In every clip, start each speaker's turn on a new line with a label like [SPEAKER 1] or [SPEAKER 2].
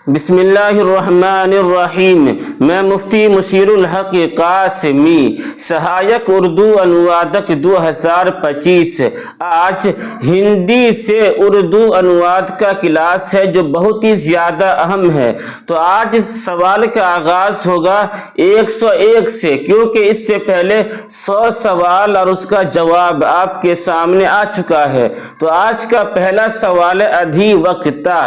[SPEAKER 1] بسم اللہ الرحمن الرحیم. میں مفتی مشیر الحق قاسمی، سہایک اردو انوادک 2025. آج ہندی سے اردو انواد کا کلاس ہے جو بہت ہی زیادہ اہم ہے. تو آج سوال کا آغاز ہوگا 101 سے، کیونکہ اس سے پہلے 100 سوال اور اس کا جواب آپ کے سامنے آ چکا ہے. تو آج کا پہلا سوال ہے ادھیوکتا.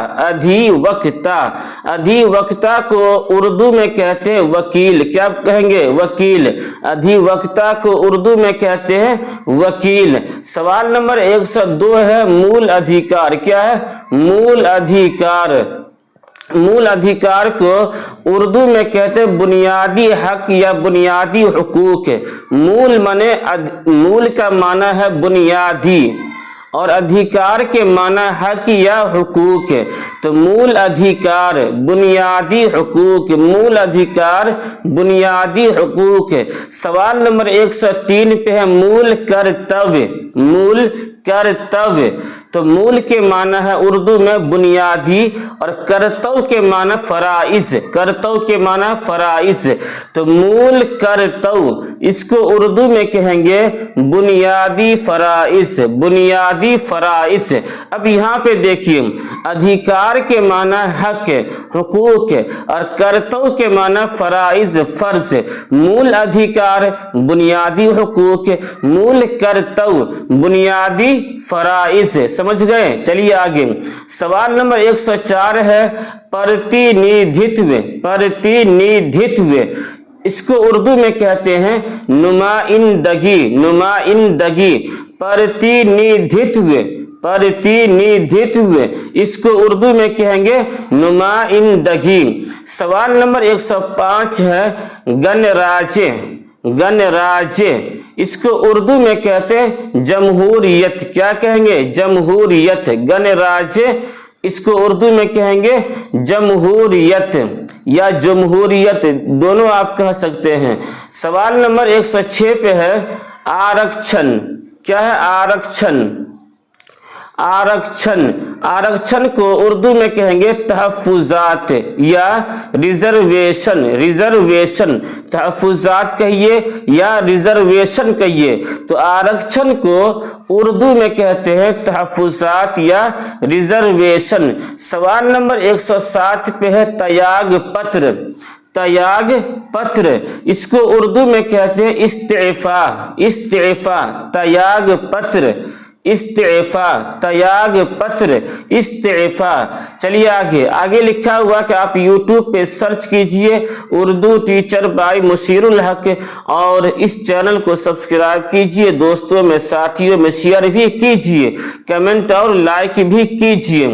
[SPEAKER 1] ادھیوکتا کو اردو میں کہتے ہیں وکیل. کیا کہیں گے؟ وکیل. ادھیوکتا کو اردو میں کہتے ہیں وکیل. سوال نمبر 102 ہے مول ادھیکار. کیا ہے؟ مول ادھیکار. مول ادھیکار کو اردو میں کہتے ہیں بنیادی حق یا بنیادی حقوق. مول کا معنی ہے بنیادی اور ادھیکار کے معنی حق یا حقوق. تو مول ادھیکار بنیادی حقوق. مول ادھیکار بنیادی حقوق. سوال نمبر 103 پہ ہے مول کرتویہ. مول کرتویہ. تو مول کے معنی ہے اردو میں بنیادی اور کرتو کے معنی فرائض. کرتو کے معنی فرائض. تو مول کرتو اس کو اردو میں کہیں گے بنیادی فرائض. بنیادی فرائض. اب یہاں پہ دیکھیے ادھیکار کے معنی حق حقوق اور کرتو کے معنی فرائض فرض. مول ادھیکار بنیادی حقوق، مول کرتو بنیادی فرائض. سمجھ گئے؟ چلیے آگے. سوال نمبر 104 ہے پرتینیدھتو. پرتینیدھتو اس کو اردو میں کہتے ہیں نمائندگی. نمائندگی. پرتینیدھتو. پرتینیدھتو اس کو اردو میں کہیں گے نمائندگی. سوال نمبر 105 ہے گنراجیہ. گنراجیہ اس کو اردو میں کہتے ہیں جمہوریت. کیا کہیں گے؟ جمہوریت. گنراجیہ اس کو اردو میں کہیں گے جمہوریت یا جمہوریت، دونوں آپ کہہ سکتے ہیں. سوال نمبر 106 پہ ہے آرکشن. کیا ہے؟ آرکشن. آرکشن. آرکشن کو اردو میں کہیں گے تحفظات یا ریزرویشن. ریزرویشن. تحفظات کہیے یا ریزرویشن کہیے. تو آرکشن کو اردو میں کہتے ہیں تحفظات یا ریزرویشن. سوال نمبر 107 پہ ہے تیاگ پتر. تیاگ پتر اس کو اردو میں کہتے ہیں استعفا. استعفا. تیاگ پتر. استعفا. تیاگ پتر. استعفا. چلیے آگے لکھا ہوا کہ آپ یوٹیوب پہ سرچ کیجئے اردو ٹیچر بائی مشیر الحق اور اس چینل کو سبسکرائب کیجئے. دوستوں میں ساتھیوں میں شیئر بھی کیجئے، کمنٹ اور لائک بھی کیجئے.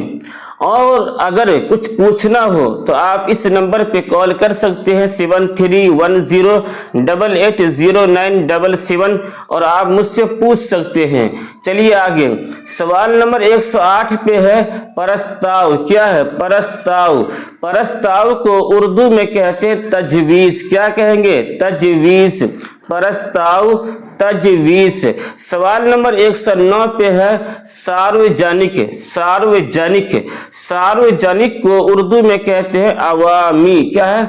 [SPEAKER 1] اور اگر کچھ پوچھنا ہو تو آپ اس نمبر پہ کال کر سکتے ہیں 7310880977 اور آپ مجھ سے پوچھ سکتے ہیں. چلیے آگے. سوال نمبر 108 پہ ہے پرستاؤ. کیا ہے؟ پرستاؤ. پرستاؤ کو اردو میں کہتے ہیں تجویز. کیا کہیں گے؟ تجویز. پرستاؤ تجویز. سوال نمبر 109 پہ ہے ساروجنک. ساروجنک. ساروجنک کو اردو میں کہتے ہیں عوامی. کیا ہے؟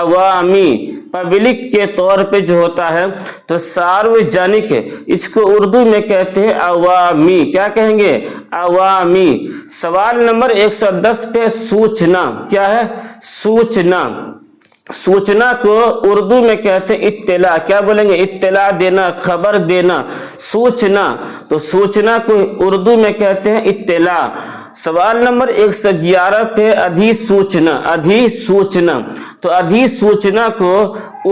[SPEAKER 1] عوامی. پبلک کے طور پہ جو ہوتا ہے تو ساروجنک اس کو اردو میں کہتے ہیں عوامی. کیا کہیں گے؟ عوامی. سوال نمبر 110 پہ سوچنا. کیا ہے؟ سوچنا. سوچنا کو اردو میں کہتے ہیں اطلاع. کیا بولیں گے؟ اطلاع دینا، خبر دینا. سوچنا. تو سوچنا کو اردو میں کہتے ہیں اطلاع. سوال نمبر 111 پہ ادھیسوچنا. ادھیسوچنا. تو ادھیسوچنا کو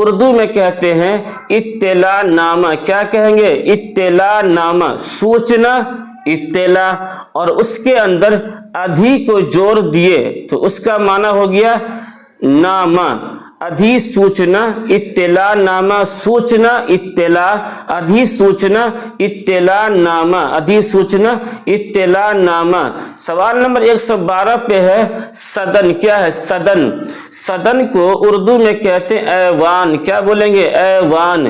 [SPEAKER 1] اردو میں کہتے ہیں اطلاع نامہ. کیا کہیں گے؟ اطلاع نامہ. سوچنا اطلاع اور اس کے اندر ادھی کو جوڑ دیے تو اس کا معنی ہو گیا نامہ. ادھیسوچنا اطلاع نامہ. سوچنا اطلاع. ادھیسوچنا اطلاع نامہ. ادھیسوچنا اطلاع نامہ. سوال نمبر 112 پہ ہے سدن. کیا ہے؟ سدن. سدن کو اردو میں کہتے ہیں ایوان. کیا بولیں گے؟ ایوان.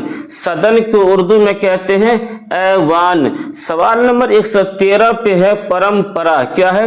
[SPEAKER 1] سدن کو اردو میں کہتے ہیں ایوان. سوال نمبر 113 پہ ہے پرمپرا. کیا ہے؟